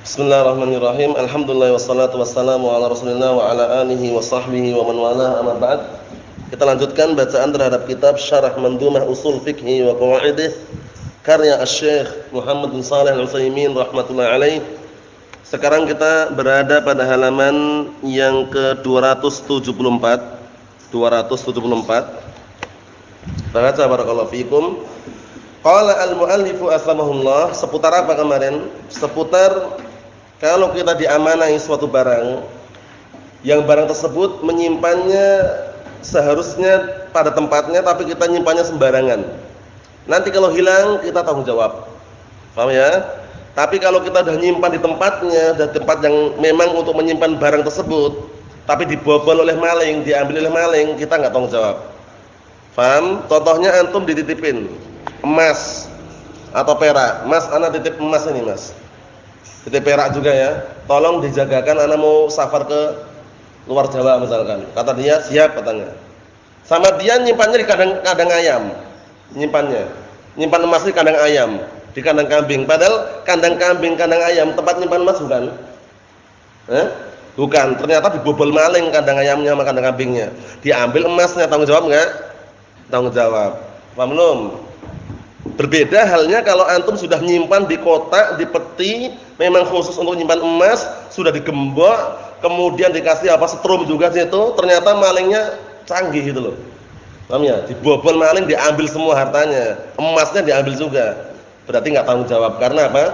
Bismillahirrahmanirrahim. Alhamdulillah wassalatu wassalamu ala Rasulillah wa ala alihi wa sahbihi wa man walah, amma ba'd. Kita lanjutkan bacaan terhadap kitab Syarah Mandhumah Ushul Fiqh wa Qawaidih karya Asy-Syaikh Muhammad bin Shalih Al-Utsaimin rahimatullah alaih. Sekarang kita berada pada halaman yang ke-274. 274. Baca barakallahu fikum. Qala al-muallifu aslamahullah, seputar apa kemarin? Seputar kalau kita diamanai suatu barang, yang barang tersebut menyimpannya seharusnya pada tempatnya, tapi kita nyimpannya sembarangan. Nanti kalau hilang kita tanggung jawab. Paham ya? Tapi kalau kita sudah nyimpan di tempatnya, di tempat yang memang untuk menyimpan barang tersebut, tapi dibobol oleh maling, diambil oleh maling, kita nggak tanggung jawab. Paham? Contohnya antum dititipin emas atau perak. Mas, ana titip emas ini, Mas. Titip perak juga ya. Tolong dijagakan, ana mau safar ke luar Jawa misalkan. Kata dia, siap katanya. Sama dia nyimpannya di kandang ayam. Nyimpan emas di kandang ayam, di kandang kambing. Padahal kandang kambing, kandang ayam tempat nyimpan emas bukan? Bukan. Ternyata dibobol maling kandang ayamnya sama kandang kambingnya. Diambil emasnya, tanggung jawab enggak? Tanggung jawab. Paham belum? Berbeda halnya kalau antum sudah nyimpan di kotak, di peti, memang khusus untuk nyimpan emas, sudah digembok, kemudian dikasih setrum juga situ, ternyata malingnya canggih gitu loh. Paham ya? Dibobol maling, diambil semua hartanya, emasnya diambil juga. Berarti enggak tanggung jawab. Karena apa?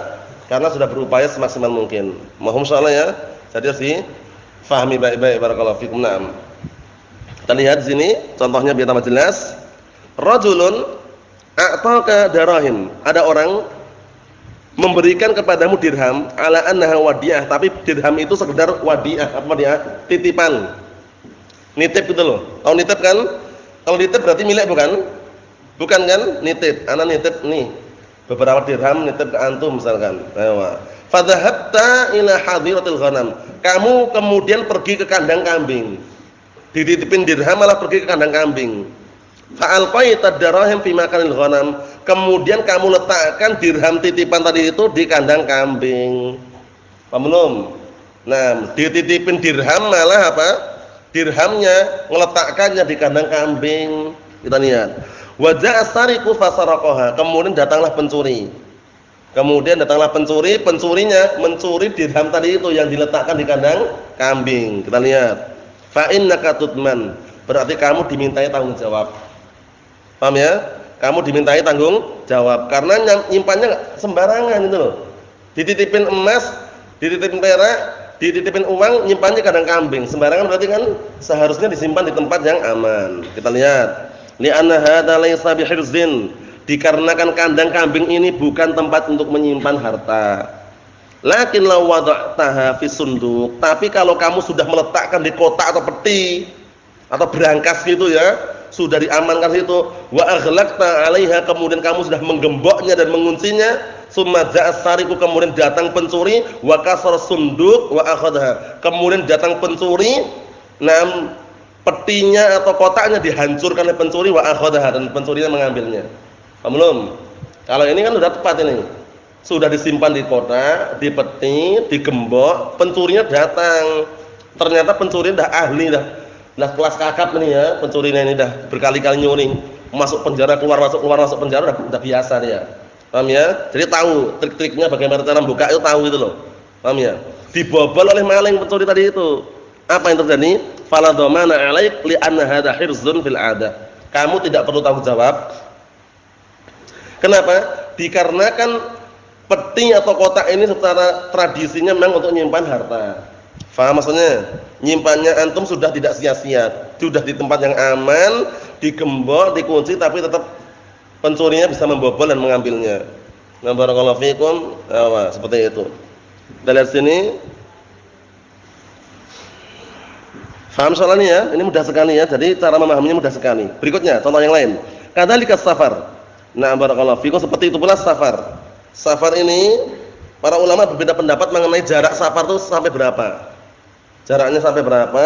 Karena sudah berupaya semaksimal mungkin. Mohon insyaallah ya. Jadi harus difahami baik-baik barakallahu fikum. Naam. Kita lihat di sini contohnya biar tambah jelas. Rajulun a'taka darahim, ada orang memberikan kepadamu dirham ala annaha wadiyah, tapi dirham itu sekedar wadiyah, apa dia? Titipan. Nitip gitu loh. Tahu nitip kan? Kalau nitip berarti milik bukan? Bukan kan? Nitip. Ana nitip nih beberapa dirham nitip ke antum misalkan. Ayo. Fadhahabta ila hadiratil ghanam. Kamu kemudian pergi ke kandang kambing. Dititipin dirham malah pergi ke kandang kambing. Fa'alqaita darahim fi makanil ghanam. Kemudian kamu letakkan dirham titipan tadi itu di kandang kambing. Paham belum? Nah, dititipin dirham malah apa? Dirhamnya ngeletakkannya di kandang kambing. Kita lihat. Wa ja'a sariqu fasaraqaha. Kemudian datanglah pencuri. Pencurinya mencuri dirham tadi itu yang diletakkan di kandang kambing. Kita lihat. Fa innaka tutman. Berarti kamu dimintai tanggung jawab. Paham ya? Kamu dimintai tanggung jawab karena nyimpannya sembarangan itu loh. Dititipin emas, dititipin perak, dititipin uang, nyimpannya kandang kambing. Sembarangan berarti kan seharusnya disimpan di tempat yang aman. Kita lihat. Li'anna hadza laysa bihirzin. Dikarenakan kandang kambing ini bukan tempat untuk menyimpan harta. Lakin law wada'taha fi sunduk. Tapi kalau kamu sudah meletakkan di kotak atau peti atau berangkas gitu ya, sudah diamankan situ, wa aghlaqta 'alaiha, kemudian kamu sudah menggemboknya dan menguncinya, summa ja'a sariqu, kemudian datang pencuri, wa kasara sunduk wa akhadha, kemudian datang pencuri, petinya atau kotaknya dihancurkan oleh pencuri, wa akhadha, dan pencurinya mengambilnya. Paham belum? Kalau ini kan sudah tepat ini. Sudah disimpan di kotak, di peti, digembok, pencurinya datang. Ternyata pencuri dah ahli dah kelas kakap ini ya, pencurinya ini dah berkali-kali nyuri, masuk penjara keluar masuk penjara udah biasa dia. Paham ya? Jadi tahu trik-triknya bagaimana cara membuka itu, tahu itu loh. Paham ya? Dibobol oleh maling pencuri tadi itu. Apa yang terjadi? Fala dhamana 'alaik li anna hadza hirzun fil 'adah. Kamu tidak perlu tanggung jawab. Kenapa? Dikarenakan peti atau kotak ini secara tradisinya memang untuk menyimpan harta. Faham maksudnya? Nyimpannya antum sudah tidak sia-sia, sudah di tempat yang aman, digembok, dikunci, tapi tetap pencurinya bisa membobol dan mengambilnya. Nah, barakallahu fikum. Seperti itu. Kita lihat sini. Faham soalnya ya? Ini mudah sekali ya. Jadi cara memahaminya mudah sekali. Berikutnya contoh yang lain. Kadzalika safar. Nah, barakallahu fikum, seperti itu pula safar. Safar ini para ulama berbeda pendapat mengenai jarak safar itu sampai berapa. Jaraknya sampai berapa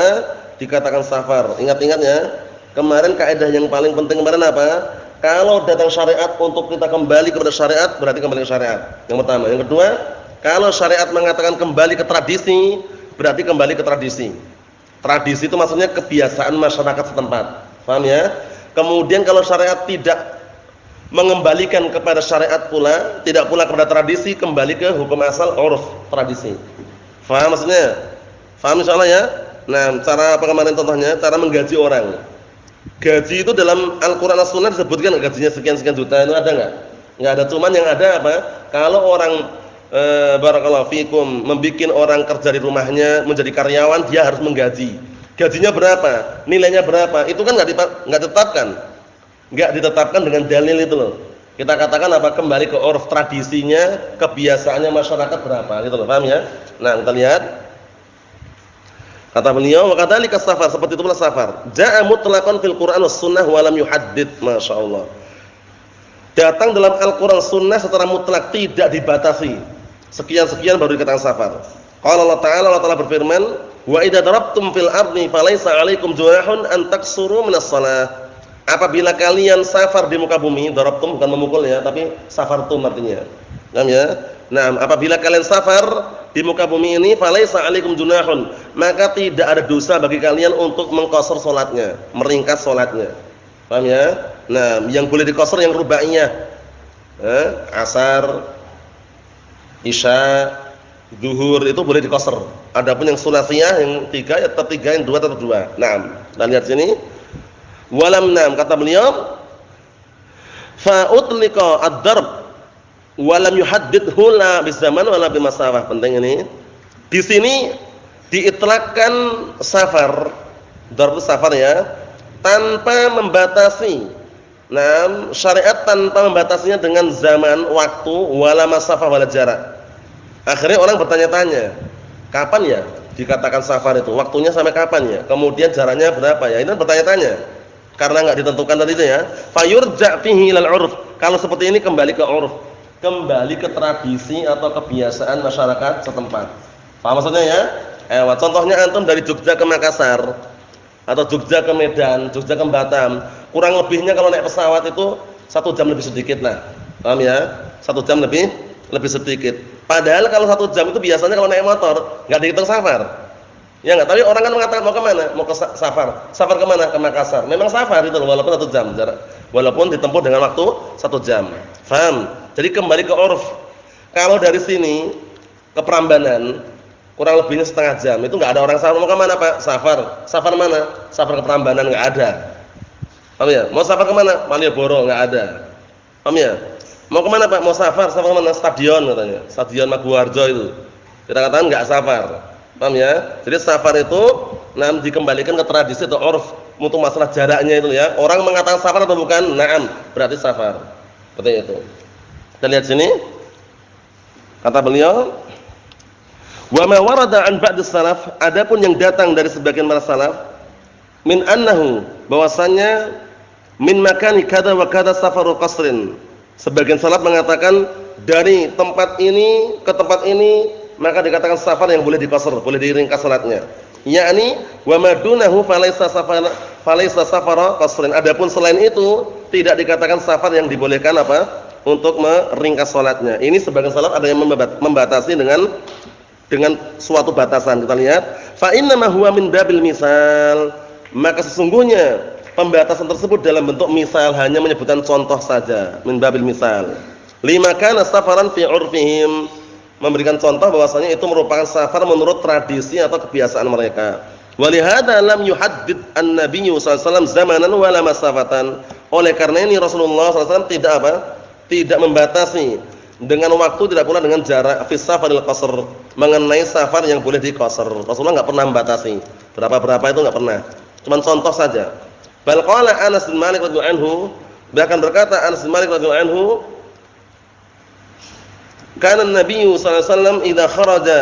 dikatakan safar. Ingat-ingat ya. Kemarin kaidah yang paling penting kemarin apa? Kalau datang syariat untuk kita kembali kepada syariat, berarti kembali ke syariat. Yang pertama, yang kedua, Kalau syariat mengatakan kembali ke tradisi, berarti kembali ke tradisi. Tradisi itu maksudnya kebiasaan masyarakat setempat. Paham ya? Kemudian kalau syariat tidak mengembalikan kepada syariat pula, tidak pula kepada tradisi, kembali ke hukum asal uruf, tradisi. Paham maksudnya? Paham insyaallah ya? Nah, cara apa kemarin contohnya? Cara menggaji orang. Gaji itu dalam Al-Qur'an dan Sunnah disebutkan gajinya sekian-sekian juta, itu ada enggak? Enggak ada, cuman yang ada apa? Kalau orang barakallahu fikum membikin orang kerja di rumahnya menjadi karyawan, dia harus menggaji. Gajinya berapa? Nilainya berapa? Itu kan enggak ditetapkan. Enggak ditetapkan dengan dalil itu loh. Kita katakan apa? Kembali ke uruf tradisinya, kebiasaannya masyarakat berapa gitu loh. Paham ya? Nah, kita lihat. Kata beliau, wa kadzalika safar, seperti itu pula safar. Ja'a mutlaqan fil Qur'an was sunnah wa lam yuhaddid, masyaallah. Datang dalam Al-Qur'an sunnah secara mutlak, tidak dibatasi. Sekian-sekian baru dikatakan safar. Qala Allah Ta'ala berfirman, "Wa idza darabtum fil ardi falaysa 'alaikum junahun an taksuru minas shalah." Apabila kalian safar di muka bumi, darabtum bukan memukul ya, tapi safartum artinya. Paham ya? Nah, apabila kalian safar di muka bumi ini, falaysa 'alaikum junahun, maka tidak ada dosa bagi kalian untuk mengqasar salatnya, meringkas salatnya. Paham ya? Nah, yang boleh diqasar yang rubaiyah. Asar, isya, zuhur itu boleh diqasar. Adapun yang sulasiyah yang 3 ya tetap 3, yang 2 tetap 2. Naam. Dan lihat sini. Walam nam, kata beliau, fa utliqa ad-darb walam yuhaddidhu la bizaman wala bimasafah. Penting ini. Di sini diitlakkan safar, darb itu safar ya, tanpa membatasi. Nah, syariat tanpa membatasinya dengan zaman, waktu, wala masafah wala jarak. Akhirnya orang bertanya-tanya, kapan ya dikatakan safar itu? Waktunya sampai kapan ya? Kemudian jaraknya berapa ya? Ini bertanya-tanya. Karena enggak ditentukan tadi itu ya. Fayurja' fihi ilal 'urf. Kalau seperti ini kembali ke 'urf, kembali ke tradisi atau kebiasaan masyarakat setempat. Paham maksudnya ya? Contohnya antum dari Jogja ke Makassar atau Jogja ke Medan, Jogja ke Batam, kurang lebihnya kalau naik pesawat itu 1 jam lebih sedikit lah. Paham ya? 1 jam lebih sedikit. Padahal kalau 1 jam itu biasanya kalau naik motor enggak dihitung safar. Ya enggak, tapi orang kan mengatakan mau ke mana? Mau ke safar. Safar ke mana? Ke Makassar. Memang safar itu walaupun 1 jam jarak. Walaupun ditempuh dengan waktu 1 jam. Paham? Jadi kembali ke uruf. Kalau dari sini ke Prambanan kurang lebihnya setengah jam. Itu enggak ada orang safar. Mau ke mana, Pak? Safar. Safar mana? Safar ke Prambanan enggak ada. Paham ya? Mau safar ke mana? Malioboro enggak ada. Paham ya? Mau ke mana, Pak? Mau safar ke mana? Stadion katanya. Stadion Maguwarjo itu. Kita katakan enggak safar. Paham ya? Jadi safar itu dikembalikan ke tradisi atau urf untuk masalah jaraknya itu ya. Orang mengatakan safar atau bukan? Naam, berarti safar. Seperti itu. Kita lihat sini. Kata beliau, "Wa ma warada an ba'd salaf", adapun yang datang dari sebagian para salaf, min annahu, bahwasannya min makani kada wa kada safaru qasrin. Sebagian salaf mengatakan dari tempat ini ke tempat ini maka dikatakan safar yang boleh diqasar, boleh diringkas salatnya. Yakni wa madunahu falaysa safara qasrin. Adapun selain itu tidak dikatakan safar yang dibolehkan apa? Untuk meringkas salatnya. Ini sebagian salaf ada yang membatasi dengan suatu batasan. Kita lihat, fa inna ma huwa min babil misal. Maka sesungguhnya pembatasan tersebut dalam bentuk misal, hanya menyebutkan contoh saja, min babil misal. Lima kana safaran fi 'urfihim, memberikan contoh bahwasanya itu merupakan safar menurut tradisi atau kebiasaan mereka. Walihada lam yuhaddid an-nabiy sallallahu alaihi wasallam zamanan wala masafatan. Oleh karena ini Rasulullah sallallahu alaihi wasallam tidak apa? Tidak membatasi dengan waktu, tidak pula dengan jarak fi safaril qasr, mengenai safar yang boleh diqasar. Rasulullah enggak pernah membatasi. Berapa-berapa itu enggak pernah. Cuma contoh saja. Bal qala Anas bin Malik radhiyallahu anhu, bahkan berkata Anas bin Malik radhiyallahu anhu, kana Nabi sallallahu alaihi wasallam idza kharaja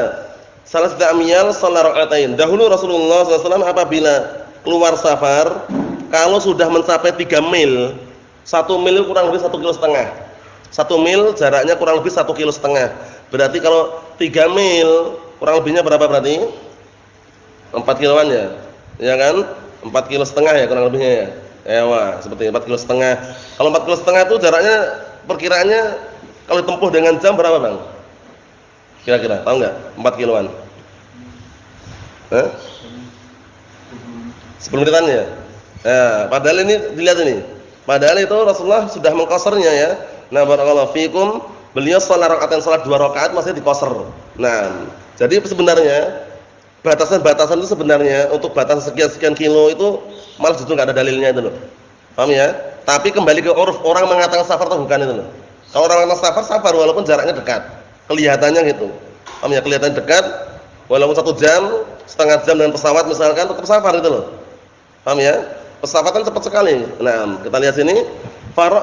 salasata amyal shalla rak'atain. Dahulu Rasulullah sallallahu alaihi wasallam apabila keluar safar, kalau sudah mencapai 3 mil, 1 mil kurang lebih 1,5 kg. 1 mil jaraknya kurang lebih 1,5 kg. Berarti kalau 3 mil kurang lebihnya berapa berarti? 4 kiloan ya. Ya kan? 4,5 kg ya kurang lebihnya ya. Ewa, seperti 4,5 kg. Kalau 4,5 kg itu jaraknya perkiraannya kalau ditempuh dengan jam berapa, Bang? Kira-kira tahu enggak? 4 kiloan. Hah? 10 menitan ya? Nah, padahal ini dilihat ini. Padahal itu Rasulullah sudah mengqasarnya ya. Nah, barakallahu fikum, beliau salat rakaat 2 rakaat masih dikosor. Nah, jadi sebenarnya batasan-batasan itu sebenarnya untuk batasan sekian-sekian kilo itu malah justru enggak ada dalilnya itu loh. Paham ya? Tapi kembali ke uruf, orang mengatakan safar atau bukan itu loh. Kalau orang mengatakan safar, safar walaupun jaraknya dekat. Kelihatannya gitu. Paham ya? Kelihatan dekat walaupun 1 jam, setengah jam dengan pesawat misalkan tetap safar itu loh. Paham ya? Pesawat kan cepat sekali. Nah, kita lihat sini,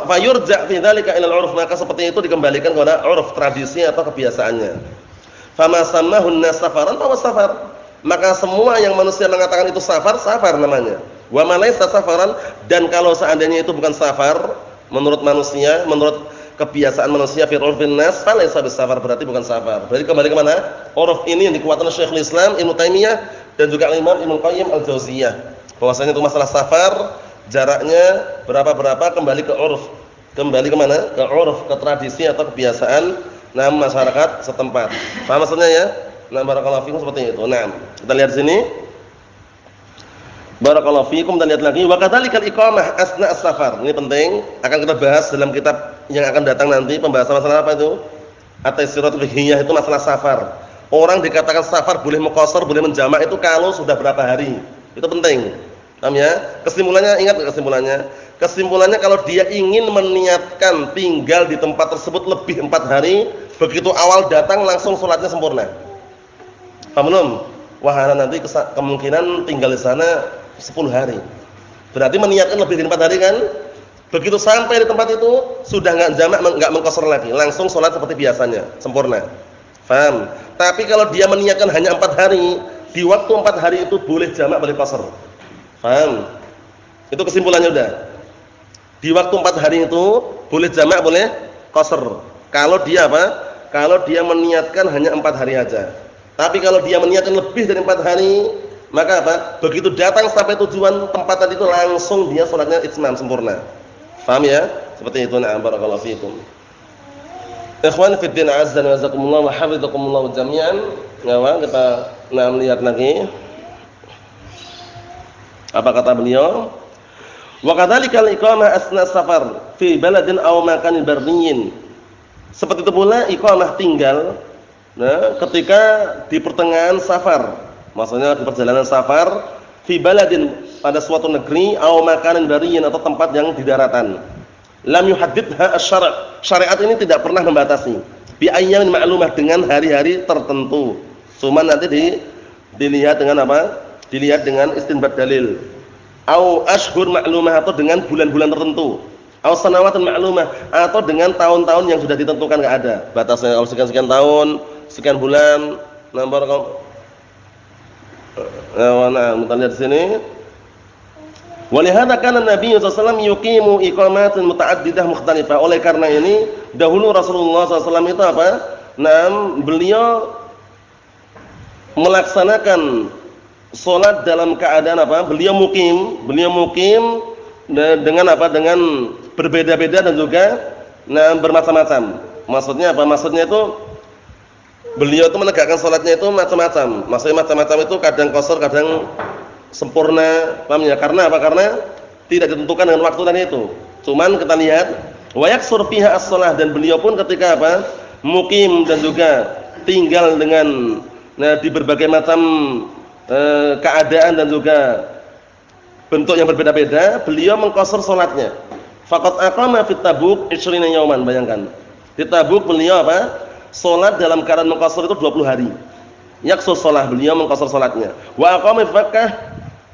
fayurja fi dzalika ila al-'urf, maka seperti itu dikembalikan kepada uruf, tradisi atau kebiasaannya. Fama sammahun nas safaran fa safar. Maka semua yang manusia mengatakan itu safar, safar namanya. Wa ma laysa safaran, dan kalau seandainya itu bukan safar menurut manusia, menurut kebiasaan manusia fi urfin nas, fa laysa bisafar, berarti bukan safar. Berarti kembali ke mana? Uruf ini yang dikuatkan oleh Syekhul Islam Ibnu Taimiyah dan juga Imam Ibnu Qayyim Al-Jauziyah. Bahwasanya itu masalah safar, jaraknya berapa-berapa, kembali ke uruf. Kembali ke mana? Ke uruf, ke tradisi atau kebiasaan masyarakat setempat. Paham maksudnya ya? Nah, barakallahu fikum seperti itu. Nah, kita lihat sini. Barakallahu fikum, dan lihat lagi wa kadzalikal iqamah asna as-safar. Ini penting, akan kita bahas dalam kitab yang akan datang nanti, pembahasan masalah apa itu? At-Taysiratul Fiqhiyah, itu masalah safar. Orang dikatakan safar boleh muqassar, boleh menjamak itu kalau sudah berapa hari. Itu penting. Paham ya? Kesimpulannya, ingat kesimpulannya? Kesimpulannya kalau dia ingin meniatkan tinggal di tempat tersebut lebih 4 hari, begitu awal datang langsung sholatnya sempurna. Paham belum? Wahana nanti kemungkinan tinggal di sana 10 hari. Berarti meniatkan lebih dari 4 hari kan? Begitu sampai di tempat itu sudah enggak jamak, enggak mengqasar lagi, langsung sholat seperti biasanya, sempurna. Paham? Tapi kalau dia meniatkan hanya 4 hari, di waktu 4 hari itu boleh jamak, boleh qasar. Paham? Itu kesimpulannya udah. Di waktu 4 hari itu boleh jamak, boleh qasar. Kalau dia apa? Kalau dia meniatkan hanya 4 hari aja. Tapi kalau dia meniatkan lebih dari 4 hari, maka apa? Begitu datang sampai tujuan tempat tadi itu langsung dia sholatnya itmam, sempurna. Paham ya? Seperti itu. Na'am, barakallahu fikum. Ikhwan fi din, azza wa jazakumullah wa hafizakumullah jami'an. Nah, kita lihat lagi. Apa kata beliau? Wa kadzalikal iqamah asna safar fi baladin aw makanin barriyin. Seperti itu pula iqamah tinggal ketika di pertengahan safar. Maksudnya di perjalanan safar fi baladin, pada suatu negeri, aw makanin barriyin, atau tempat yang di daratan. Lam yuhaddidha asy-syara'. Syariat ini tidak pernah membatasi. Bi ayyamin ma'lumah, dengan hari-hari tertentu. Cuma nanti dilihat dengan apa? Dilihat dengan istinbat dalil. Au ashhur ma'lumah, atau dengan bulan-bulan tertentu. Au sanawatan ma'lumah, atau dengan tahun-tahun yang sudah ditentukan, enggak ada batasnya. Kalau sekian-sekian tahun, sekian bulan. Nah, kita lihat di sini. Walihada kana Nabi sallallahu alaihi wasallam yuqimu iqamatin muta'addidah mukhtalifah. Oleh karena ini, dahulu Rasulullah SAW itu apa? Beliau melaksanakan salat dalam keadaan apa? Beliau mukim dengan apa? Dengan berbeda-beda dan juga bermacam-macam. Maksudnya apa? Maksudnya itu beliau itu menegakkan salatnya itu macam-macam. Maksudnya macam-macam itu kadang qasar, kadang sempurna. Paham ya? Karena apa? Karena tidak ditentukan dengan waktu tadi itu. Cuman kita lihat wa yaksur fiha as-shalah, dan beliau pun ketika apa? Mukim dan juga tinggal dengan di berbagai macam keadaan dan juga bentuk yang berbeda-beda, beliau mengqasar salatnya. Faqad aqama fit Tabuk 20 yauman, bayangkan. Di Tabuk beliau apa? Salat dalam keadaan mengqasar itu 20 hari. Yaksur shalah, beliau mengqasar salatnya. Wa aqama fi Makkah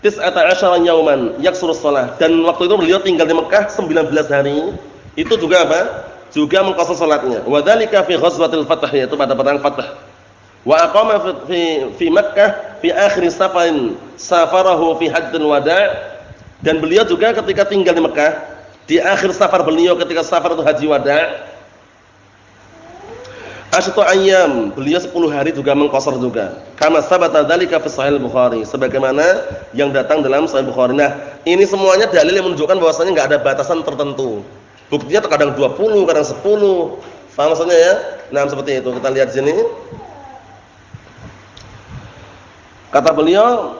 19 yauman yaksur shalah, dan waktu itu beliau tinggal di Mekah 19 hari. Itu juga apa? Juga mengqasar salatnya. Wa dzalika fi ghazwatil Fath, yaitu pada perang Fath. Wa aqama fi Makkah fi akhir safarin safarahu fi hajjil wada', dan beliau juga ketika tinggal di Mekah di akhir safar beliau ketika safar itu haji wada', asyatu ayyam, beliau 10 hari juga mengqasar juga. Kama sabata dzalika fi Sahih Bukhari, sebagaimana yang datang dalam Sahih Bukhari. Nah, ini semuanya dalil yang menunjukkan bahwasanya enggak ada batasan tertentu. Buktinya terkadang 20, kadang 10. Paham maksudnya ya? Nah, seperti itu. Kita lihat sini. Kata beliau,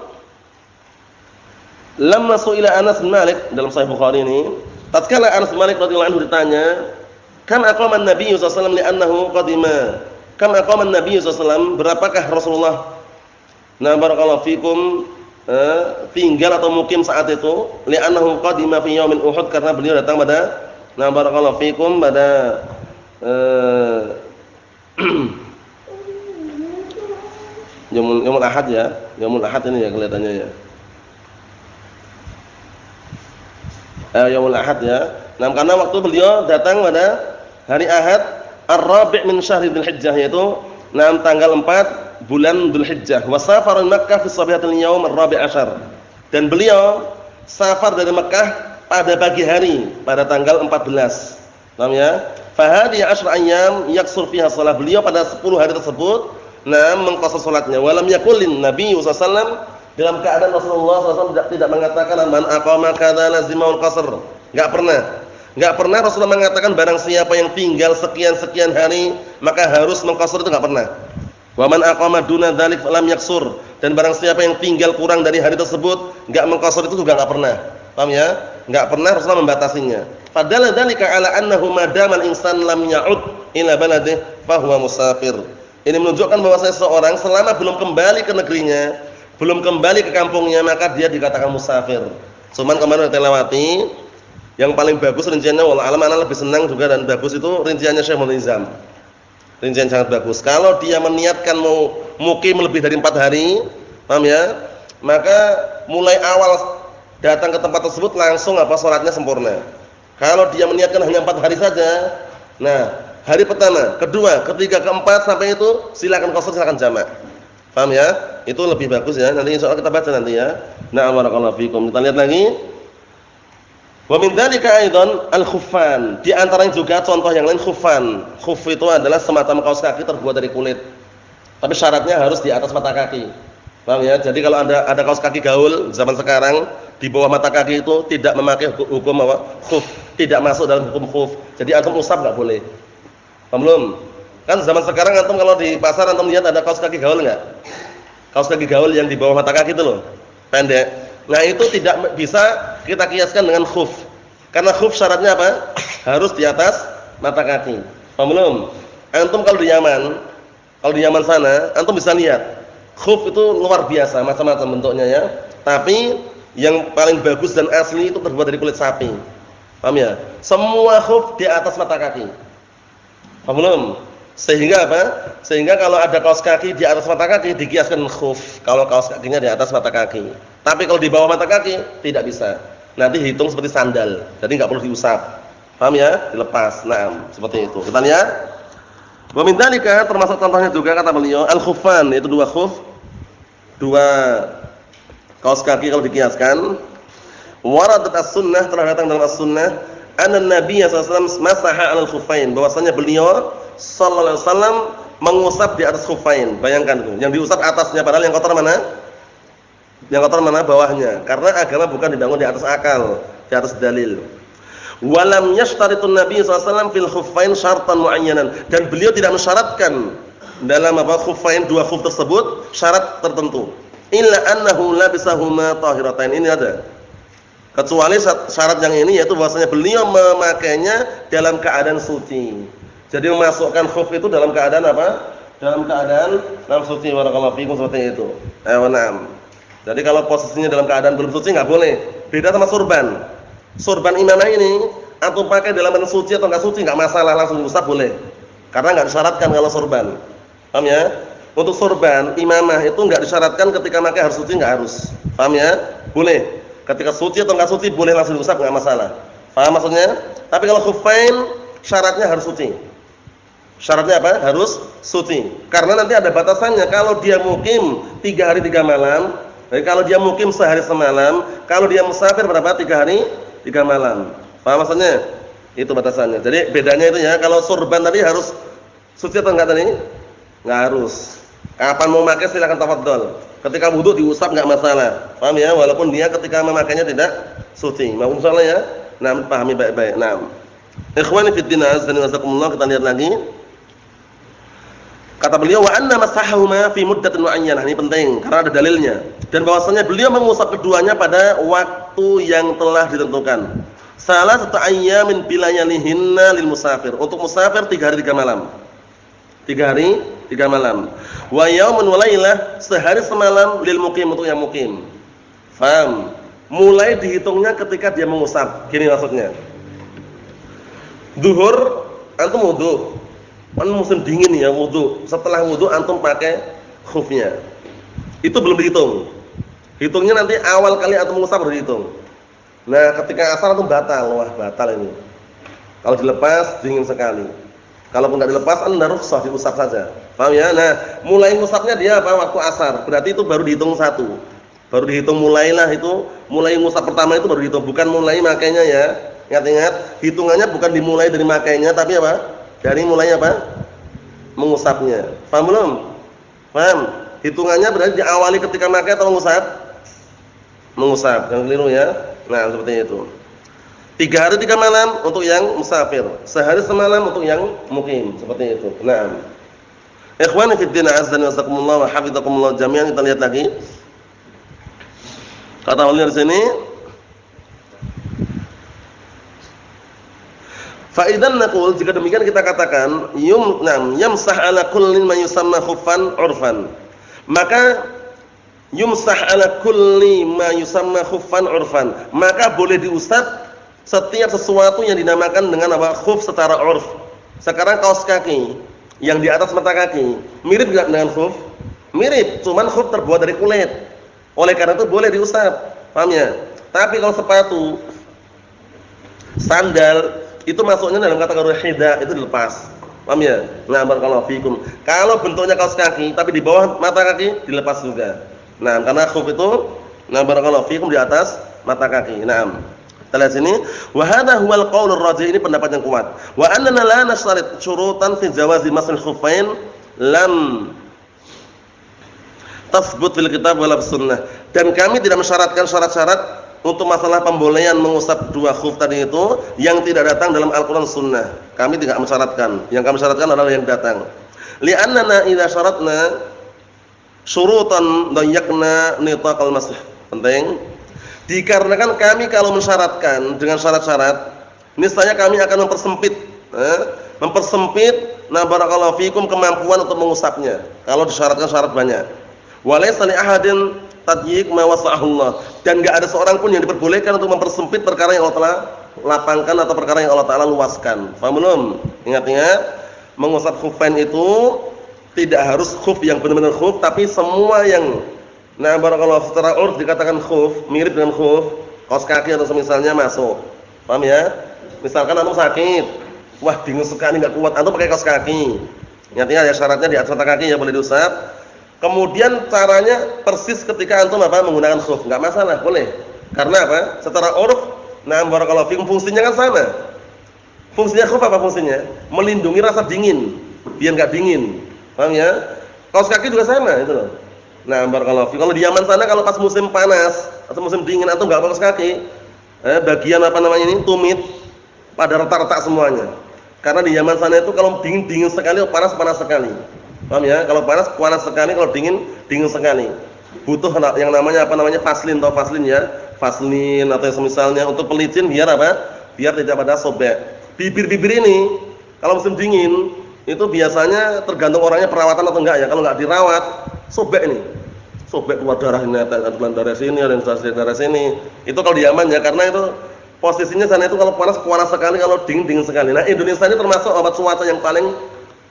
lamma su'ila Anas bin Malik dalam Sahih Bukhari ini, tatkala Anas bin Malik radhiyallahu anhu ditanya, "Kam aqama an-nabiy sallallahu alaihi wasallam li'annahu qadima?" Kam aqama an-nabiy sallallahu alaihi wasallam, berapakah Rasulullah barakallahu fikum tinggal atau mukim saat itu, li'annahu qadima fi yaumil Uhud, karena beliau datang pada barakallahu fikum pada Yaumul Ahad ya. Yaumul Ahad ini ya kelihatannya ya. Yaumul Ahad ya. Nah, karena waktu beliau datang pada hari Ahad Ar-Rabi' min Syahri Dzulhijjah, yaitu tanggal 4 bulan Dzulhijjah. Wa safara Makkah fi sabihatil yaum ar-rabi' asyar. Dan beliau safar dari Makkah pada pagi hari pada tanggal 14. Paham ya? Fa hadhihi 10 ayyam yaksur fiha shalah. Beliau pada 10 hari tersebut mengqasar salatnya. Walam yakulin Nabi sallallahu alaihi wasallam, dalam keadaan Rasulullah SAW tidak mengatakan man aqama kadza lazimul qasr. Enggak pernah Rasulullah mengatakan barang siapa yang tinggal sekian-sekian hari maka harus mengqasar, itu enggak pernah. Wa man aqama duna dzalik lam yaksur, dan barang siapa yang tinggal kurang dari hari tersebut enggak mengqasar, itu juga enggak pernah. Paham ya? Enggak pernah Rasulullah membatasinya. Fadalla dzalika ala annahu madamal insan lam ya'ud ila baladihi fa huwa musafir. Ini menunjukkan bahwa seseorang selama belum kembali ke negerinya, belum kembali ke kampungnya, maka dia dikatakan musafir. Cuman kemarin kita lewati, yang paling bagus rinciannya, wallah alam, ana lebih senang juga dan bagus itu rinciannya Syekh Nizam. Rincian sangat bagus. Kalau dia meniatkan mau mukim lebih dari 4 hari, paham ya? Maka mulai awal datang ke tempat tersebut langsung salatnya sempurna. Kalau dia meniatkan hanya 4 hari saja, nah, hari pertama, kedua, ketiga, keempat sampai itu silakan qasar, silakan jamak. Paham ya? Itu lebih bagus ya. Nanti insyaallah kita baca nanti ya. Na'am, barakallahu fikum. Kita lihat lagi. Wa min dzalika aidan al-khuffan. Di antaranya juga contoh yang lain khuffan. Khuff itu adalah semacam kaos kaki terbuat dari kulit. Tapi syaratnya harus di atas mata kaki. Paham ya? Jadi kalau ada kaos kaki gaul zaman sekarang di bawah mata kaki itu tidak memakai hukum khuff, tidak masuk dalam hukum khuff. Jadi antum usap enggak boleh. Paham belum? Kan zaman sekarang antum kalau di pasar antum lihat ada kaos kaki gaul enggak? Kaos kaki gaul yang di bawah mata kaki itu loh, pendek. Nah, itu tidak bisa kita kiaskan dengan khuf. Karena khuf syaratnya apa? Harus di atas mata kaki. Paham belum? Antum kalau di Yaman sana, antum bisa lihat khuf itu luar biasa, macam-macam bentuknya ya. Tapi yang paling bagus dan asli itu terbuat dari kulit sapi. Paham ya? Semua khuf di atas mata kaki. Paham belum? Sehingga apa? Sehingga kalau ada kaos kaki di atas mata kaki dikiaskan khuf. Kalau kaos kakinya di atas mata kaki. Tapi kalau di bawah mata kaki tidak bisa. Nanti hitung seperti sandal. Jadi enggak perlu diusap. Paham ya? Dilepas. Naam, seperti itu. Kita lihat. Wa min dzalika, termasuk contohnya juga kata beliau al-khuffan, yaitu 2 khuf. 2 kaos kaki kalau dikiaskan. Waradat as-sunnah, telah datang dalam as-sunnah anna Nabi sallallahu alaihi wasallam masaha 'alal khuffain, bahwasanya beliau sallallahu alaihi wasallam mengusap di atas khuffain. Bayangkan itu, yang diusap atasnya, padahal yang kotor mana? Yang kotor mana? Bawahnya. Karena agama bukan dibangun di atas akal, di atas dalil. Walam yashtaritun Nabi sallallahu alaihi wasallam fil khuffain syartan muayyanan, dan beliau tidak mensyaratkan dalam khuffain, 2 khuf tersebut syarat tertentu. Illa annahu labisahuma tahiratain. Ini ada. Kecuali syarat yang ini, yaitu bahwasanya beliau memakainya dalam keadaan suci. Jadi memasukkan khuf itu dalam keadaan apa? Dalam keadaan suci. Barakallahu fikum, seperti itu. Na'am. Jadi kalau posisinya dalam keadaan belum suci enggak boleh. Beda sama surban. Surban imamah ini antum pakai dalam keadaan suci atau enggak suci enggak masalah, langsung diusap boleh. Karena enggak disyaratkan kalau surban. Paham ya? Untuk surban imamah itu enggak disyaratkan ketika pakai harus suci, enggak harus. Paham ya? Boleh. Ketika suci atau enggak suci boleh langsung diusap, enggak masalah. Paham maksudnya? Tapi kalau khuffain syaratnya harus suci. Syaratnya apa? Harus suci. Karena nanti ada batasannya. Kalau dia mukim 3 hari 3 malam, jadi kalau dia mukim sehari semalam, kalau dia musafir berapa? 3 hari 3 malam. Paham maksudnya? Itu batasannya. Jadi bedanya itu ya. Kalau surban tadi harus suci atau enggak tadi? Enggak harus. Kapan mau pakai silakan tafadhol. Ketika wudu diusap enggak masalah. Paham ya? Walaupun dia ketika memakainya tidak suci. Mohon insyaallah ya. Nah, pahami baik-baik. Nah. Ikhwani fi din azza wa jazakumullah, kita lihat lagi. Kata beliau wa anna masahahuma fi muddatin muayyanah. Ini penting karena ada dalilnya. Dan bahwasanya beliau mengusap keduanya pada waktu yang telah ditentukan. Salah satu ayyamin bilayalihinna lil musafir. Untuk musafir 3 hari 3 malam. 3 hari 3 malam. Wa yaumun wa lailah, sehari semalam lil muqim, untuk yang muqim. Faham? Mulai dihitungnya ketika dia mengusap. Gini maksudnya. Zuhur antum wudu. Kan musim dingin ya wudu. Setelah wudu antum pakai khufnya. Itu belum dihitung. Hitungnya nanti awal kali antum mengusap baru dihitung. Nah, ketika asar antum batal. Wah, batal ini. Kalau dilepas dingin sekali. Kalau enggak dilepas anda rukhsah diusap saja. Paham ya? Nah, mulai ngusapnya dia apa? Waktu asar. Berarti itu baru dihitung 1. Baru dihitung mulailah itu. Mulai ngusap pertama itu baru dihitung, bukan mulai makainya ya. Ingat-ingat, hitungannya bukan dimulai dari makainya tapi apa? Dari mulai apa? Mengusapnya. Paham belum? Paham? Hitungannya berarti diawali ketika makai atau mengusap? Mengusap. Yang keliru ya. Nah, seperti itu. 3 hari 3 malam untuk yang musafir. Sehari semalam untuk yang muqim. Seperti itu. Nah. Ikhwani fid din, azza wa jazakumullah wa hafizakumullah jami'an. Kita lihat lagi. Kata beliau di sini, fa idzan naqul, jika demikian kita katakan yamsah ala kullin ma yusamma khuffan urfan. Maka yumsah ala kulli ma yusamma khuffan urfan. Maka boleh diusap setiap sesuatu yang dinamakan dengan apa? Khuf secara urf. Sekarang kaos kaki yang di atas mata kaki, mirip enggak dengan khuf? Mirip, cuman khuf terbuat dari kulit. Oleh karena itu boleh diusap, paham ya? Tapi kalau sepatu, sandal, itu masuknya dalam kategori hida, itu dilepas, paham ya? Nah, barakallahu fikum. Kalau bentuknya kaos kaki, tapi di bawah mata kaki, dilepas juga. Nah, karena khuf itu, nah barakallahu fikum, di atas mata kaki. Nah, kita lihat sini, wa hadha huwal qaulur rajih, ini pendapat yang kuat. Wa annana la nashtarit syurutan fi jawazi mas'al khuffain lam tasbut fil kitab wal sunnah. Dan kami tidak mensyaratkan syarat-syarat untuk masalah pembolehan mengusap 2 khuf tadi itu yang tidak datang dalam Al-Qur'an sunnah. Kami tidak mensyaratkan. Yang kami syaratkan adalah yang datang. Li'annana idza syaratna syurutan dayyaqna nitaqal masih. Penting. Dikarenakan kami kalau mensyaratkan dengan syarat-syarat, niscaya kami akan mempersempit nah barakallahu fikum kemampuan untuk mengusapnya. Kalau disyaratkan syarat banyak. Walaysa li ahadin tadyiq ma wasa'ahullah, dan enggak ada seorang pun yang diperbolehkan untuk mempersempit perkara yang Allah Taala lapangkan atau perkara yang Allah Taala luaskan. Paham belum? Ingat-ingat, mengusap khuffain itu tidak harus khuf yang benar-benar khuf, tapi semua yang nah barakallahu secara urf dikatakan khuf, mirip dengan khuf, kaos kaki atau semisalnya masuk. Paham ya? Misalkan antum sakit, wah bingung sekali enggak kuat, antum pakai kaos kaki. Ingat-ingat ya, syaratnya di atas mata kaki ya boleh diusap. Kemudian caranya persis ketika antum apa menggunakan khuf, enggak masalah, boleh. Karena apa? Secara urf, nah barakallahu fikum, fungsinya kan sama. Fungsinya khuf apa fungsinya? Melindungi rasa dingin, biar enggak dingin. Paham ya? Kaos kaki juga sama itu loh. Nah, barakallahu fikum. Kalau di Yaman sana kalau pas musim panas atau musim dingin antum enggak pakai kaos kaki, bagian apa namanya ini tumit pada retak-retak semuanya. Karena di Yaman sana itu kalau dingin sekali, panas sekali. Paham ya? Kalau panas sekali, kalau dingin sekali. Butuh yang namanya apa namanya vaselin, atau vaselin ya. Vaselin atau semisalnya untuk pelicin biar apa? Biar tidak pada sobek. Bibir-bibir ini kalau musim dingin itu biasanya tergantung orangnya perawatan atau enggak ya. Kalau enggak dirawat, sobek ini. Sobek keluar darah ini, ada darah sini, ada darah sini. Itu kalau di Yaman ya, karena itu posisinya sana itu kalau panas sekali, kalau dingin sekali. Nah, Indonesia ini termasuk obat cuaca yang paling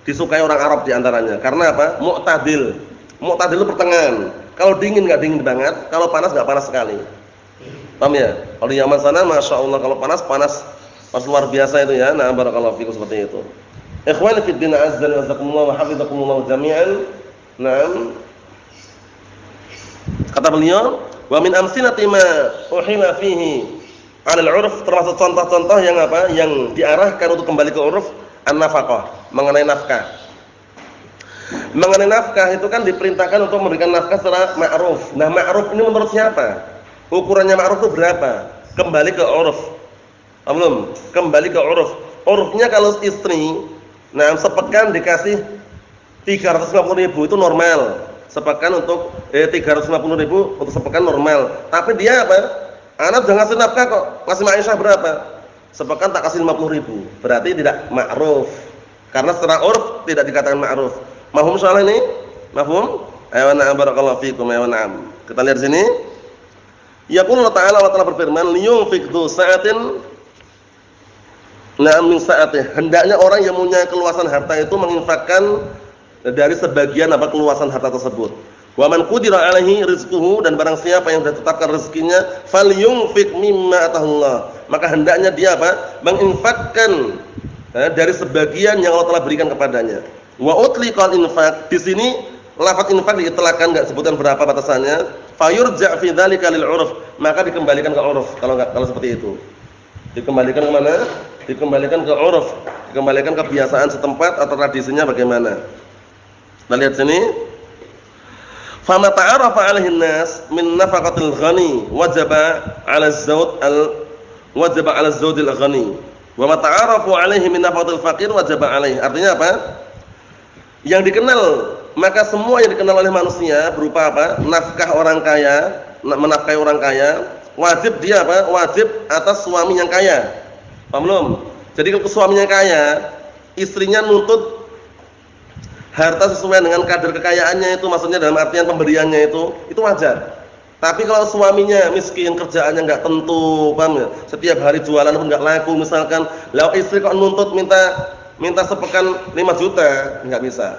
disukai orang Arab diantaranya. Karena apa? Mu'tadil. Mu'tadil itu pertengahan. Kalau dingin nggak dingin banget, kalau panas nggak panas sekali. Paham ya? Kalau di Yaman sana, masya Allah, kalau panas luar biasa itu ya. Nah, barakallahu fikum, seperti itu. Ikhwani fid din, azza wa jazakumullah wa hafizakumullah jami'an. Naam. Kata beliau, wa min amsinati ma uhila fihi 'alal 'urf, termasuk contoh-contoh yang apa? Yang diarahkan untuk kembali ke uruf, an-nafaqah, mengenai nafkah. Mengenai nafkah itu kan diperintahkan untuk memberikan nafkah secara ma'ruf. Nah, ma'ruf ini menurut siapa? Ukurannya ma'ruf itu berapa? Kembali ke uruf. Belum, kembali ke uruf. Urufnya kalau istri, nah sepekan dikasih 350.000 itu normal. Sepekan untuk 350.000 untuk sepekan normal. Tapi dia apa? Ana udah ngasih nafkah kok. Ngasih Aisyah berapa? Sepekan tak kasih 50.000. Berarti tidak ma'ruf. Karena secara urf tidak dikatakan ma'ruf. Mahfum soal ini? Mahfum? Ayo na'am barakallahu fikum, ayo na'am. Kita lihat sini. Yaqulu Allah Ta'ala berfirman, "Liyunfiq dzu sa'atin min sa'atih." Hendaknya orang yang punya keluasan harta itu menginfakkan dari sebagian keluasan harta tersebut. Wa man qudira 'alaihi rizquhu, dan barang siapa yang sudah ditetapkan rezekinya, falyunfiq mimma atahullah. Maka hendaknya dia menginfakkan dari sebagian yang Allah telah berikan kepadanya. Wa utliqal infaq. Di sini lafaz infak diitlaqkan, enggak sebutkan berapa batasannya. Fayurja' fi dzalika lil 'urf. Maka dikembalikan ke 'urf kalau seperti itu. Dikembalikan ke mana? Dikembalikan ke 'urf, dikembalikan ke kebiasaan setempat atau tradisinya bagaimana. Kita lihat sini. Fama ta'arafa 'alaihi an-nas min nafaqatil ghani wajaba 'ala az-zawj al-ghani. Wa ma ta'arafu 'alaihi min nafaqatil faqir wajaba 'alaihi. Artinya apa? Yang dikenal, maka semua yang dikenal oleh manusia berupa apa? Nafkah orang kaya, menafkahi orang kaya, wajib dia apa? Wajib atas suami yang kaya. Paham belum? Jadi kalau suaminya kaya, istrinya nuntut harta sesuai dengan kadar kekayaannya itu, maksudnya dalam artian pemberiannya itu wajar. Tapi kalau suaminya miskin, kerjaannya enggak tentu, paham ya? Setiap hari jualan pun enggak laku misalkan, lah istri kok nuntut minta sepekan 5 juta, enggak bisa.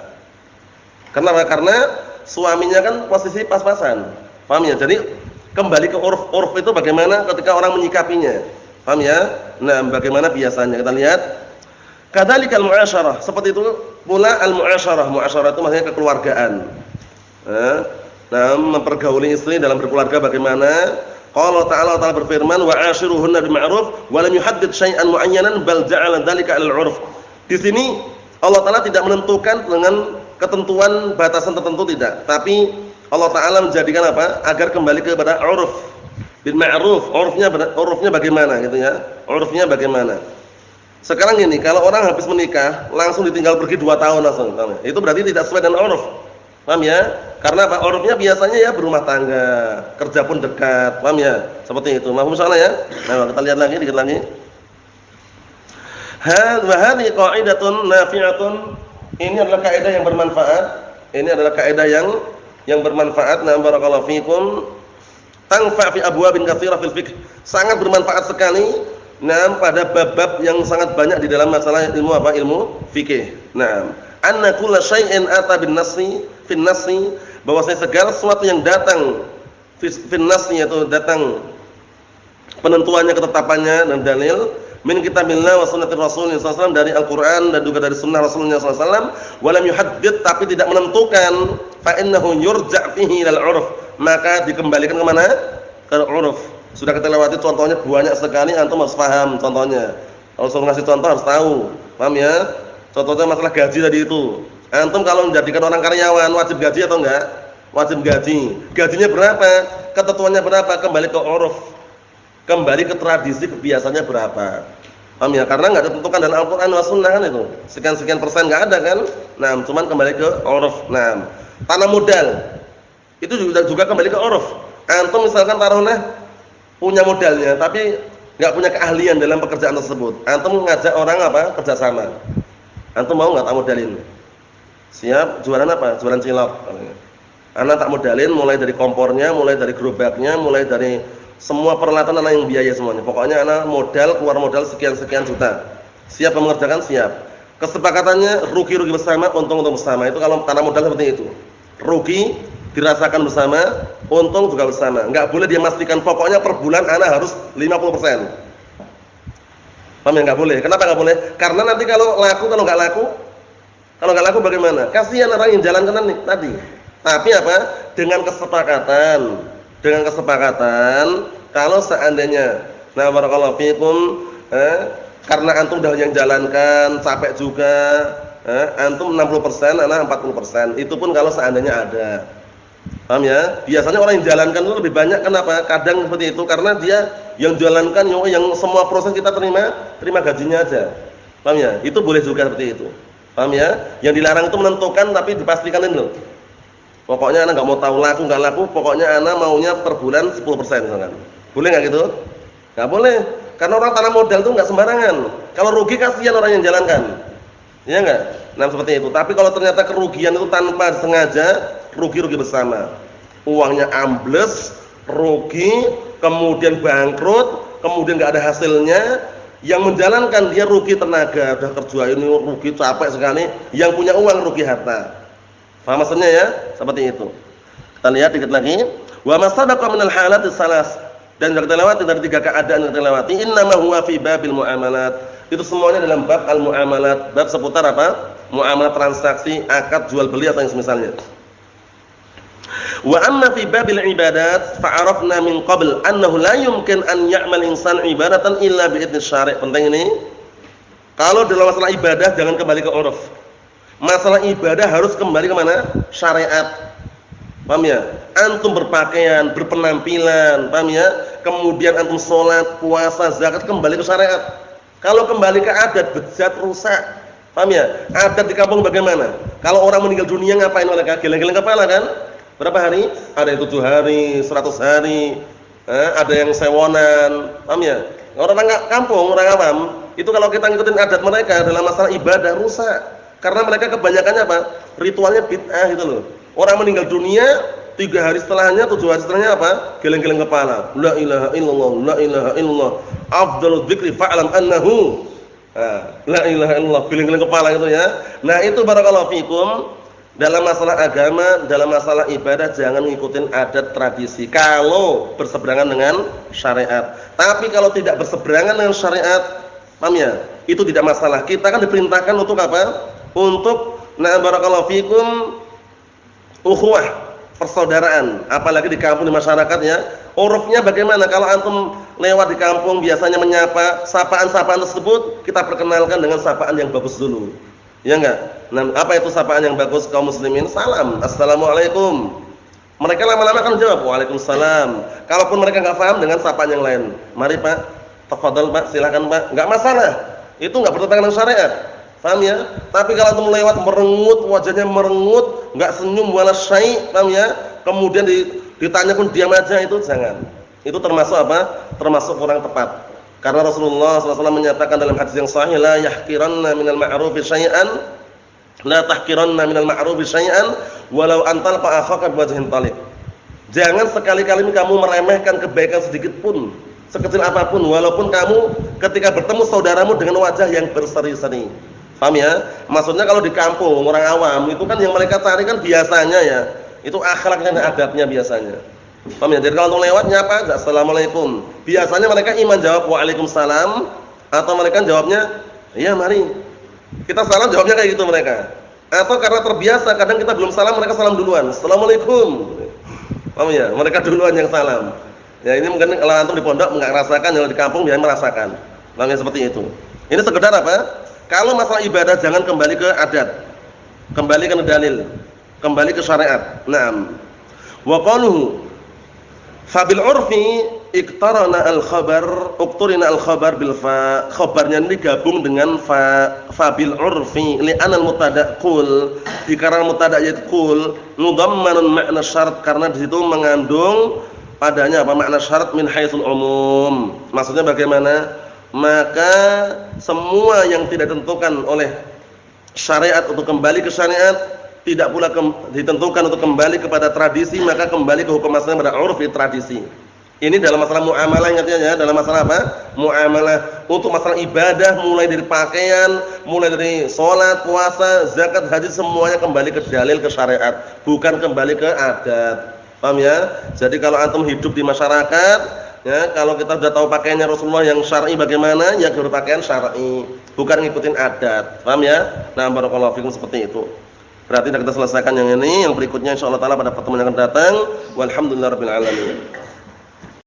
Kenapa? Karena suaminya kan posisi pas-pasan. Paham ya? Jadi kembali ke urf itu bagaimana ketika orang menyikapinya. Paham ya? Nah, bagaimana biasanya? Kita lihat. Kadzalikal mu'asyarah, seperti itu pula al-mu'asyarah. Mu'asyarah itu maksudnya kekeluargaan. Nah, mempergauli istri dalam berkeluarga bagaimana? Qala ta'ala berfirman, "Wa 'ashiruhunna bil ma'ruf wa lam yuhaddid syai'an mu'ayyanan bal ja'ala dzalika 'alal 'urf." Di sini Allah Ta'ala tidak menentukan dengan ketentuan batasan tertentu, tidak. Tapi Allah Ta'ala menjadikan apa? Agar kembali kepada 'urf bil ma'ruf. Urufnya bagaimana gitu ya? Urufnya bagaimana? Sekarang gini, kalau orang habis menikah langsung ditinggal pergi 2 tahun langsung, itu berarti tidak sesuai dengan uruf. Paham ya? Karena apa? Urufnya biasanya ya berumah tangga, kerja pun dekat, paham ya? Seperti itu. Mahfum soalnya ya? Nah, kita lihat lagi dikit lagi. Hadhihi qa'idatun nafi'atun. Ini adalah kaidah yang bermanfaat. Ini adalah kaidah yang bermanfaat. Na barakallahu fikum. Tanfa' fi abwabin katsira fil fiqh. Sangat bermanfaat sekali. Nah, pada bab-bab yang sangat banyak di dalam masalah ilmu apa? Ilmu fikih. Nah, anna kullu syai'in ata bin nassi fin nassi, bahwasanya segala sesuatu yang datang fin nassi, yaitu datang penentuannya, ketetapannya dan dalil min kitabillah wa sunnatir rasul sallallahu alaihi wasallam, dari Al-Qur'an dan juga dari sunnah Rasulullah sallallahu alaihi wasallam, wa lam yuhaddid, tapi tidak menentukan, fa innahu yurja' fihi ilal 'urf, maka dikembalikan ke mana? Ke uruf. Sudah kita lewati contohnya banyak sekali, antum harus paham contohnya. Kalau saya ngasih contoh harus tahu. Paham ya? Contohnya masalah gaji tadi itu. Antum kalau menjadikan orang karyawan wajib gaji atau enggak? Wajib gaji. Gajinya berapa? Ketentuannya berapa? Kembali ke uruf. Kembali ke tradisi, kebiasaannya berapa. Paham ya? Karena enggak ditentukan dalam Al-Qur'an dan Sunnah kan itu. Sekian-sekian persen enggak ada kan? Nah, cuman kembali ke uruf. Nah, tanah modal itu juga kembali ke uruf. Antum misalkan taruhlah punya modalnya tapi enggak punya keahlian dalam pekerjaan tersebut. Antum ngajak orang apa? Kerjasama. Antum mau enggak tak modalin? Siap, jualan apa? Jualan cilok. Anak tak modalin mulai dari kompornya, mulai dari gerobaknya, mulai dari semua peralatan anak yang biaya semuanya. Pokoknya anak modal, keluar modal sekian-sekian juta. Siap mengerjakan? Siap. Kesepakatannya rugi-rugi bersama, untung-untung bersama. Itu kalau tanah modal seperti itu. Rugi dirasakan bersama, untung juga bersama. Enggak boleh dia memastikan pokoknya per bulan ana harus 50%. Paham ya? Enggak boleh. Kenapa enggak boleh? Karena nanti kalau enggak laku bagaimana? Kasihan orang yang jalankan tadi. Tapi apa? Dengan kesepakatan kalau seandainya barakallahu fikum, karena antum udah yang jalankan, capek juga, antum 60%, ana 40%. Itu pun kalau seandainya ada. Paham ya? Biasanya orang yang jalankan itu lebih banyak. Kenapa? Kadang seperti itu karena dia yang jalankan, yang semua proses kita terima gajinya aja. Paham ya? Itu boleh juga seperti itu. Paham ya? Yang dilarang itu menentukan tapi dipastikan itu loh. Pokoknya ana enggak mau tahu laku enggak laku, pokoknya ana maunya per bulan 10% misalkan. Boleh enggak gitu? Enggak boleh. Karena orang tanam modal itu enggak sembarangan. Kalau rugi kasihan orang yang jalankan. Iya enggak? Nah, seperti itu. Tapi kalau ternyata kerugian itu tanpa sengaja, rugi-rugi bersama. Uangnya ambles, rugi, kemudian bangkrut, kemudian enggak ada hasilnya. Yang menjalankan dia rugi tenaga, udah kerja ini rugi capek sekali, yang punya uang rugi harta. Paham maksudnya ya? Seperti itu. Kita lihat dikit lagi. Wa masabaqa minal halatis salas. Dan kita lewati dari 3 keadaan yang kita lewati, innama huwa fi babil muamalat. Itu semuanya dalam bab al-muamalat, bab seputar apa? Muamalah transaksi, akad jual beli atau yang semisalnya. Wa amma fi babil ibadat fa'arafna min qabl annahu la yumkin an ya'mal insan ibadatan illa bi idzni syari'. Penting ini. Kalau dalam masalah ibadah jangan kembali ke uruf. Masalah ibadah harus kembali ke mana? Syariat. Paham ya? Antum berpakaian, berpenampilan, paham ya? Kemudian antum salat, puasa, zakat kembali ke syariat. Kalau kembali ke adat, bejat, rusak. Paham ya? Adat di kampung bagaimana? Kalau orang meninggal dunia ngapain mereka? Geleng-geleng kepala kan? Berapa hari? Ada yang 7 hari, 100 hari, ada yang sewonan, paham ya? Orang kampung, orang awam, itu kalau kita ngikutin adat mereka dalam masalah ibadah rusak. Karena mereka kebanyakannya apa? Ritualnya bid'ah gitu loh. Orang meninggal dunia, 3 hari setelahnya, 7 hari setelahnya apa? Geleng-geleng kepala. La ilaha illallah, la ilaha illallah. Afdhalul dzikri fa'lam annahu. La ilaha illallah, geleng-geleng kepala gitu ya. Nah, itu barakallahu fikum. Dalam masalah agama, dalam masalah ibadah jangan ngikutin adat tradisi kalau berseberangan dengan syariat. Tapi kalau tidak berseberangan dengan syariat, paham ya? Itu tidak masalah. Kita kan diperintahkan untuk apa? Untuk barakallahu fikum ukhuwah, persaudaraan. Apalagi di kampung, di masyarakat ya. Urufnya bagaimana? Kalau antum lewat di kampung biasanya menyapa, sapaan-sapaan tersebut kita perkenalkan dengan sapaan yang bagus dulu. Ya enggak? Nah, apa itu sapaan yang bagus kaum muslimin? Salam, assalamualaikum. Mereka lama-lama akan jawab waalaikumsalam. Kalaupun mereka enggak paham dengan sapaan yang lain, mari Pak, tafadhol Pak, silakan Pak. Enggak masalah. Itu enggak bertentangan dengan syariat. Paham ya? Tapi kalau antum lewat merengut, wajahnya merengut, enggak senyum wala syai', paham ya? Kemudian ditanya pun diam aja, itu jangan. Itu termasuk apa? Termasuk kurang tepat. Karena Rasulullah SAW menyatakan dalam hadis yang sahih, la yahqiranna minal ma'rufi syai'an, la tahqiranna minal ma'rufi syai'an walau antal fa'akhaka biwajhin talib. Jangan sekali-kali kamu meremehkan kebaikan sedikit pun, sekecil apapun, walaupun kamu ketika bertemu saudaramu dengan wajah yang berseri-seri. Paham ya? Maksudnya kalau di kampung orang awam itu kan yang mereka cari kan biasanya ya, itu akhlaknya dan adabnya biasanya. Paham ya? Jadi kalau lewat nyapa aja assalamualaikum. Biasanya mereka iman jawab waalaikumsalam, atau mereka jawabnya iya mari. Kita salam jawabnya kayak gitu mereka. Atau karena terbiasa kadang kita belum salam mereka salam duluan. Assalamualaikum. Paham ya? Mereka duluan yang salam. Ya ini mungkin kalau antum di pondok enggak merasakan, kalau di kampung biasanya merasakan. Paham ya seperti itu. Ini sekedar apa? Kalau masalah ibadah jangan kembali ke adat. Kembali ke dalil. Kembali ke syariat. Naam. Wa qaluhu fabil urfi iktarana al-khabar uqturina al-khabar bil fa. Khabarnya ini digabung dengan fabil urfi li'anal mutada qul. Dikarenakan mutada yaitu qul mudammanun makna syarat, karena di situ mengandung padanya apa makna syarat min haitsul umum. Maksudnya bagaimana? Maka semua yang tidak ditentukan oleh syariat untuk kembali ke syariat, tidak pula ditentukan untuk kembali kepada tradisi, maka kembali ke hukum asalnya pada uruf tradisi. Ini dalam masalah muamalah, ingatnya ya, dalam masalah apa? Muamalah. Untuk masalah ibadah mulai dari pakaian, mulai dari salat, puasa, zakat, haji, semuanya kembali ke dalil, ke syariat, bukan kembali ke adat. Paham ya? Jadi kalau antum hidup di masyarakat, ya, kalau kita sudah tahu pakaiannya Rasulullah yang syar'i bagaimana, ya berpakaian syar'i, bukan ngikutin adat. Paham ya? Nah, barakallahu fikum seperti itu. Berarti kita selesaikan yang ini, yang berikutnya insyaallah taala pada pertemuan yang akan datang. Walhamdulillahirabbil alamin.